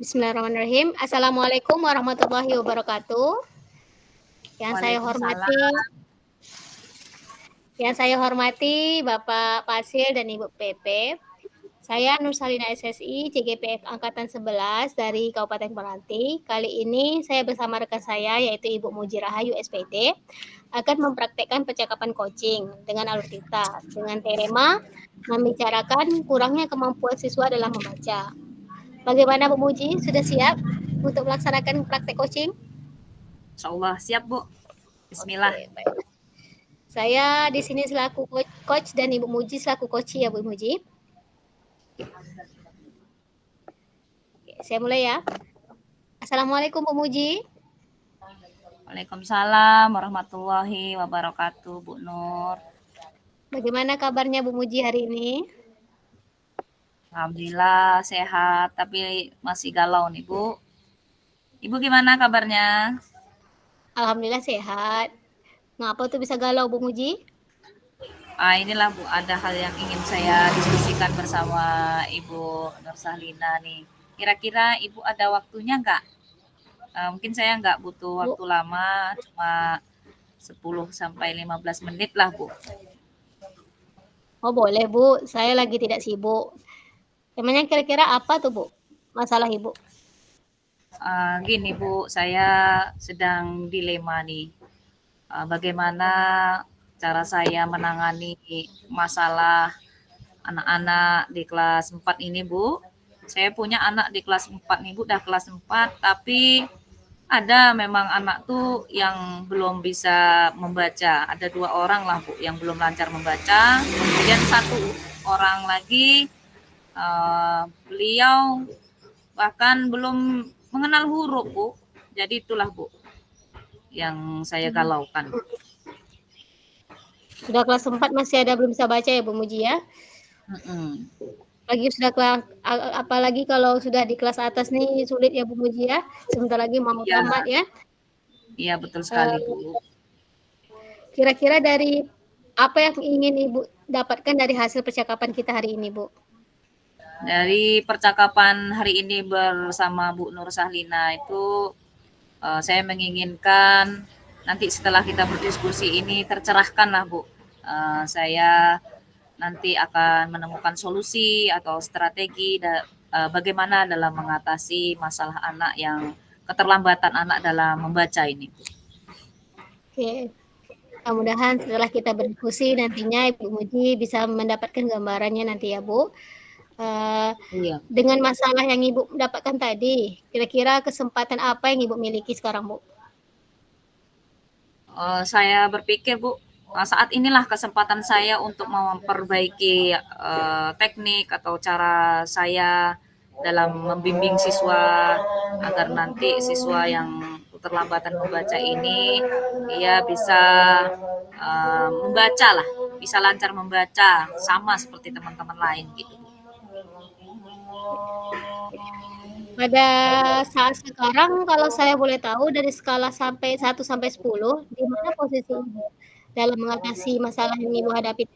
Bismillahirrahmanirrahim. Assalamualaikum warahmatullahi wabarakatuh. Yang saya hormati, Waalaikumsalam. yang saya hormati Bapak Pasil dan Ibu Pepe. Saya Nur Salina SSI CGPF Angkatan 11 dari Kabupaten Meranti. Kali ini saya bersama rekan saya yaitu Ibu Muji Rahayu SPD akan mempraktekkan percakapan coaching dengan alur kita dengan tema membicarakan kurangnya kemampuan siswa dalam membaca. Bagaimana Bu Muji? Sudah siap untuk melaksanakan praktek coaching? Insyaallah siap, Bu. Bismillah. Oke, baik. Saya di sini selaku coach dan Ibu Muji selaku coach ya Bu Muji. Oke, saya mulai ya. Assalamualaikum Bu Muji. Waalaikumsalam warahmatullahi wabarakatuh, Bu Nur. Bagaimana kabarnya Bu Muji hari ini? Alhamdulillah sehat, tapi masih galau nih, Bu. Ibu gimana kabarnya? Alhamdulillah sehat. Ngapa tuh bisa galau Bu Muji? Inilah Bu, ada hal yang ingin saya diskusikan bersama Ibu Nur Sahlina nih. Kira-kira Ibu ada waktunya nggak? Mungkin saya nggak butuh Bu, waktu lama, cuma 10 sampai 15 menit lah, Bu. oh boleh Bu, saya lagi tidak sibuk. Emangnya kira-kira apa tuh Bu? Masalah Ibu? Gini Bu, saya sedang dilema nih. Bagaimana cara saya menangani masalah anak-anak di kelas 4 ini, Bu? Saya punya anak di kelas 4 nih, Bu, udah kelas 4, tapi ada memang anak tuh yang belum bisa membaca. Ada 2 orang lah, Bu, yang belum lancar membaca. Kemudian 1 orang lagi, beliau bahkan belum mengenal huruf, Bu. Jadi itulah, Bu, yang saya galaukan. Sudah kelas 4 masih ada belum bisa baca ya Bu Muji ya? Mm-mm. Apalagi kalau sudah di kelas atas nih sulit ya Bu Muji ya. Sebentar lagi mau Iya, tamat ya. iya betul sekali, Eh, Bu. Kira-kira dari apa yang ingin Ibu dapatkan dari hasil percakapan kita hari ini, Bu? Dari percakapan hari ini bersama Bu Nur Sahlina itu saya menginginkan nanti setelah kita berdiskusi ini tercerahkan lah, Bu. Saya nanti akan menemukan solusi atau strategi bagaimana dalam mengatasi masalah anak yang keterlambatan anak dalam membaca ini, Bu. Oke, mudah-mudahan setelah kita berdiskusi nantinya Ibu Muji bisa mendapatkan gambarannya nanti ya, Bu. Iya. Dengan masalah yang Ibu dapatkan tadi, kira-kira kesempatan apa yang Ibu miliki sekarang, Bu? Saya berpikir, Bu, saat inilah kesempatan saya untuk memperbaiki teknik atau cara saya dalam membimbing siswa agar nanti siswa yang keterlambatan membaca ini dia bisa membaca lah, bisa lancar membaca sama seperti teman-teman lain gitu. Pada saat sekarang kalau saya boleh tahu dari skala sampai 1 sampai 10, di mana posisi Ibu dalam mengatasi masalah yang Ibu hadapi?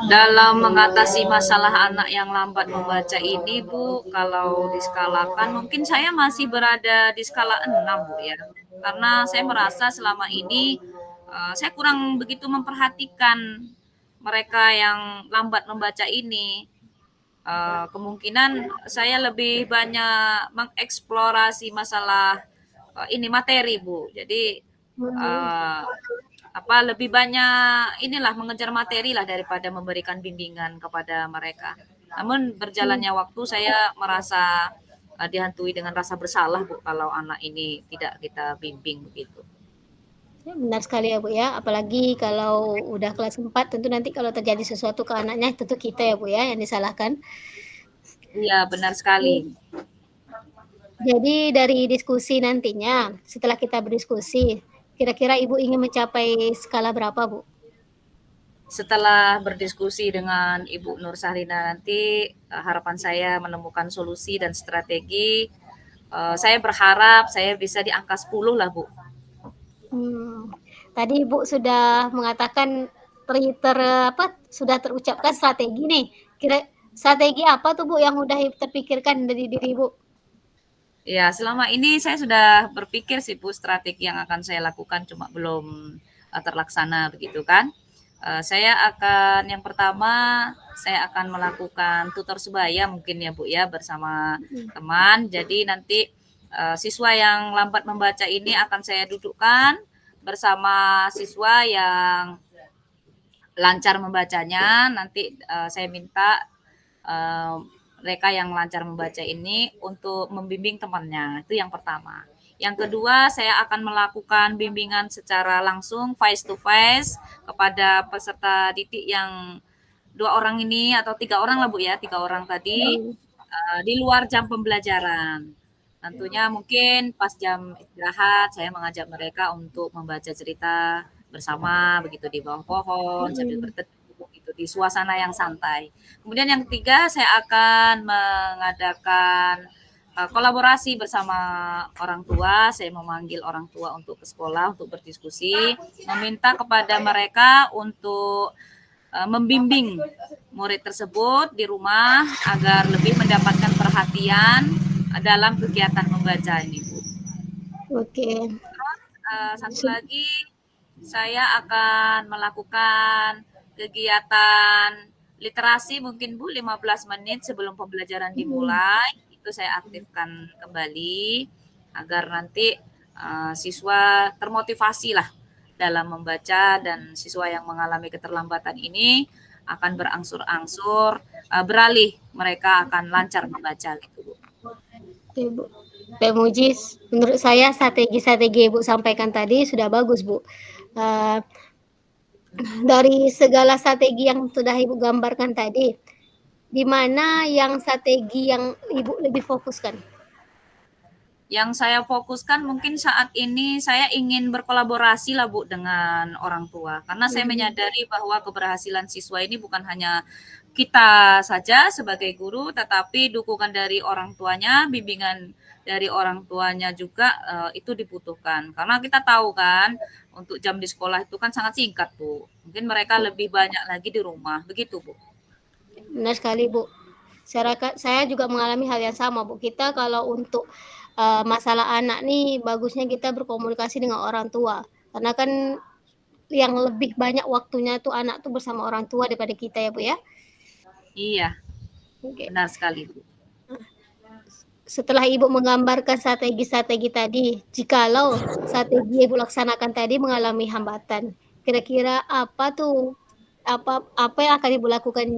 Dalam mengatasi masalah anak yang lambat membaca ini, Bu, kalau diskalakan mungkin saya masih berada di skala 6, Bu, ya. Karena saya merasa selama ini saya kurang begitu memperhatikan mereka yang lambat membaca ini. Kemungkinan saya lebih banyak mengeksplorasi masalah ini materi, Bu. Jadi Hmm, uh, lebih banyak inilah mengejar materi lah daripada memberikan bimbingan kepada mereka. Namun hmm. berjalannya waktu saya merasa dihantui dengan rasa bersalah, Bu, kalau anak ini tidak kita bimbing begitu. Ya, benar sekali ya Bu ya, apalagi kalau udah kelas 4 tentu nanti kalau terjadi sesuatu ke anaknya tentu kita ya Bu ya yang disalahkan. Iya, benar sekali. Jadi dari diskusi nantinya, setelah kita berdiskusi, kira-kira Ibu ingin mencapai skala berapa Bu? Setelah berdiskusi dengan Ibu Nur Sahrina nanti harapan saya menemukan solusi dan strategi. Saya berharap saya bisa di angka 10 lah, Bu. Tadi Ibu sudah mengatakan sudah terucapkan strategi nih. Strategi apa tuh Bu yang udah terpikirkan dari diri Ibu? Ya, selama ini saya sudah berpikir sih Bu strategi yang akan saya lakukan cuma belum terlaksana begitu kan. Saya akan yang pertama saya akan melakukan tutor sebaya mungkin ya Bu ya bersama Mhm. teman. Jadi nanti siswa yang lambat membaca ini akan saya dudukkan bersama siswa yang lancar membacanya. Nanti saya minta uh, mereka yang lancar membaca ini untuk membimbing temannya. Itu yang pertama. Yang kedua, saya akan melakukan bimbingan secara langsung face to face kepada peserta didik yang 2 orang ini atau 3 orang lah Bu ya, 3 orang tadi Mhm. di luar jam pembelajaran. Tentunya mungkin pas jam istirahat saya mengajak mereka untuk membaca cerita bersama begitu di bawah pohon sambil Mhm. berteduh gitu di suasana yang santai. Kemudian yang ketiga saya akan mengadakan kolaborasi bersama orang tua. Saya memanggil orang tua untuk ke sekolah untuk berdiskusi, meminta kepada mereka untuk membimbing murid tersebut di rumah agar lebih mendapatkan perhatian dalam kegiatan membaca ini, Bu. Oke. Satu lagi, saya akan melakukan kegiatan literasi mungkin Bu 15 menit sebelum pembelajaran Mhm. dimulai. Itu saya aktifkan kembali agar nanti siswa termotivasi lah dalam membaca dan siswa yang mengalami keterlambatan ini akan berangsur-angsur beralih mereka akan lancar membaca gitu Bu. Oke, Bu. Pak Mujis, menurut saya strategi-strategi Ibu sampaikan tadi sudah bagus, Bu. Eee, dari segala strategi yang sudah Ibu gambarkan tadi, di mana yang strategi yang Ibu lebih fokuskan? Yang saya fokuskan mungkin saat ini saya ingin berkolaborasi lah Bu dengan orang tua. Karena saya Mhm. menyadari bahwa keberhasilan siswa ini bukan hanya kita saja sebagai guru, tetapi dukungan dari orang tuanya, bimbingan dari orang tuanya juga itu dibutuhkan. Karena kita tahu kan untuk jam di sekolah itu kan sangat singkat Bu. Mungkin mereka lebih banyak lagi di rumah. Begitu Bu. Benar sekali, Bu. Saya juga mengalami hal yang sama, Bu. Kita kalau untuk, masalah anak nih bagusnya kita berkomunikasi dengan orang tua. Karena kan yang lebih banyak waktunya tuh anak tuh bersama orang tua daripada kita ya, Bu, ya. Iya, Oke. benar sekali Bu. Setelah Ibu menggambarkan strategi-strategi tadi, jikalau strategi Ibu laksanakan tadi mengalami hambatan, kira-kira apa tuh, apa yang akan Ibu lakukan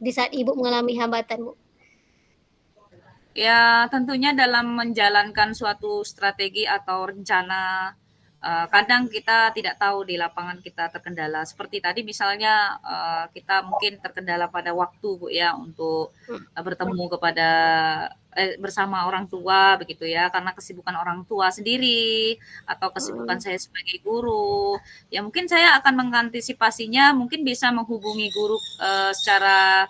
di saat Ibu mengalami hambatan, Bu? Ya, tentunya dalam menjalankan suatu strategi atau rencana, kadang kita tidak tahu di lapangan kita terkendala. Seperti tadi misalnya kita mungkin terkendala pada waktu, Bu ya, untuk Mhm. bertemu kepada bersama orang tua begitu ya, karena kesibukan orang tua sendiri atau kesibukan Mhm. saya sebagai guru. Ya mungkin saya akan mengantisipasinya, mungkin bisa menghubungi guru secara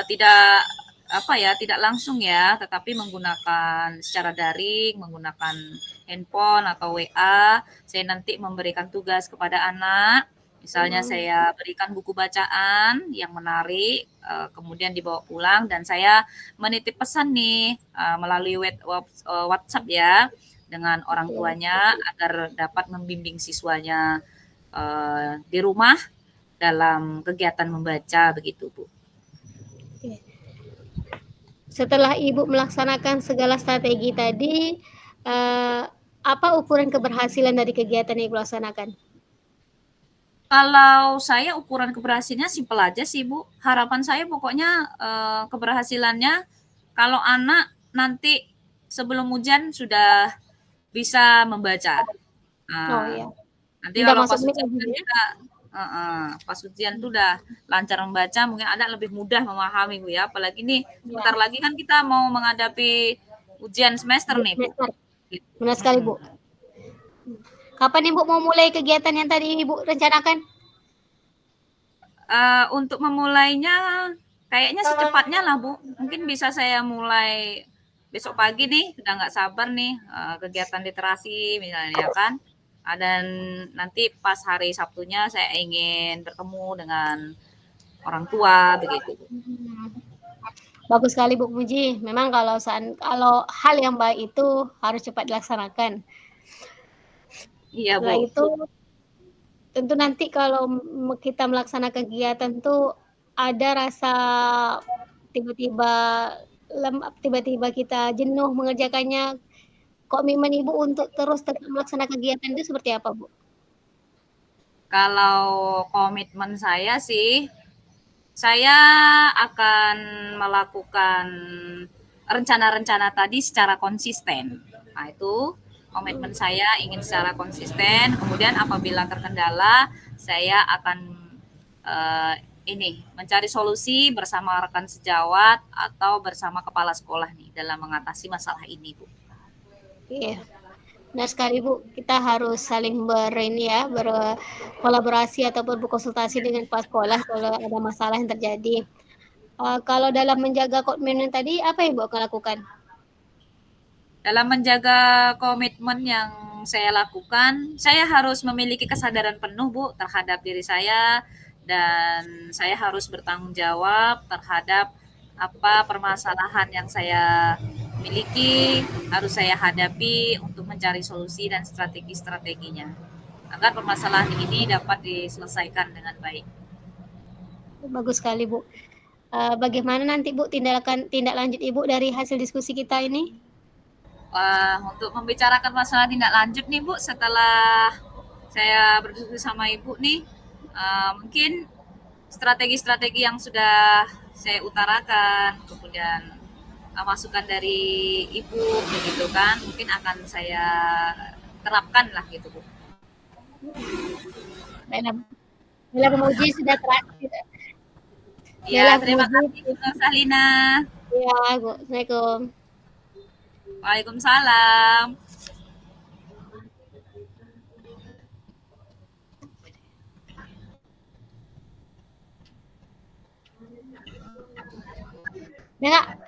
tidak apa ya, tidak langsung ya, tetapi menggunakan secara daring, menggunakan handphone atau WA. Saya nanti memberikan tugas kepada anak, misalnya Mhm. saya berikan buku bacaan yang menarik, kemudian dibawa pulang dan saya menitip pesan nih melalui WhatsApp ya dengan orang Oke. tuanya agar dapat membimbing siswanya di rumah dalam kegiatan membaca begitu Bu. Oke. Setelah Ibu melaksanakan segala strategi tadi, apa ukuran keberhasilan dari kegiatan yang Ibu laksanakan? Kalau saya ukuran keberhasilannya simpel aja sih Bu. Harapan saya pokoknya keberhasilannya kalau anak nanti sebelum ujian sudah bisa membaca. Oh, Nah, iya. nanti Udah kalau masuk pas menit ujian lagi, kan Bu, ya? kita pas ujian tuh udah lancar membaca, mungkin anak lebih mudah memahami Bu ya. Apalagi nih Iya, sebentar lagi kan kita mau menghadapi ujian semester udah nih Bu. semester. Gitu. Benar sekali, Bu. Kapan Ibu mau mulai kegiatan yang tadi Ibu rencanakan? Untuk memulainya kayaknya secepatnya lah Bu. Mungkin bisa saya mulai besok pagi nih, udah nggak sabar nih kegiatan literasi misalnya kan. Dan nanti pas hari Sabtunya saya ingin bertemu dengan orang tua begitu Bu. Mhm. Bagus sekali Bu Puji. Memang kalau hal yang baik itu harus cepat dilaksanakan. Iya, Setelah Bu. itu tentu nanti kalau kita melaksanakan kegiatan tuh ada rasa tiba-tiba tiba-tiba kita jenuh mengerjakannya. Komitmen Ibu untuk terus tetap melaksanakan kegiatan itu seperti apa, Bu? Kalau komitmen saya sih, saya akan melakukan rencana-rencana tadi secara konsisten. Nah, itu komitmen Mmm, saya ingin secara konsisten. Kemudian apabila terkendala, saya akan eh, ini mencari solusi bersama rekan sejawat atau bersama kepala sekolah nih dalam mengatasi masalah ini, Bu. iya, benar sekali, Bu. Kita harus saling berkolaborasi ataupun berkonsultasi dengan kepala sekolah kalau ada masalah yang terjadi. Kalau dalam menjaga komitmen tadi, apa yang Ibu akan lakukan? Dalam menjaga komitmen yang saya lakukan, saya harus memiliki kesadaran penuh, Bu, terhadap diri saya dan saya harus bertanggung jawab terhadap apa permasalahan yang saya miliki, harus saya hadapi untuk mencari solusi dan strategi-strateginya agar permasalahan ini dapat diselesaikan dengan baik. Bagus sekali, Bu. Bagaimana nanti, Bu, tindak lanjut Ibu dari hasil diskusi kita ini? Wah, untuk membicarakan masalah tindak lanjut nih, Bu, setelah saya berdiskusi sama Ibu nih, mungkin strategi-strategi yang sudah saya utarakan, kemudian masukan dari Ibu, begitu kan, mungkin akan saya terapkan lah gitu, Bu. Baiklah, Bella memuji sudah Ya, Bella terima memuji kasih, Bu Salina. iya, Bu. Assalamualaikum. Waalaikumsalam. Bella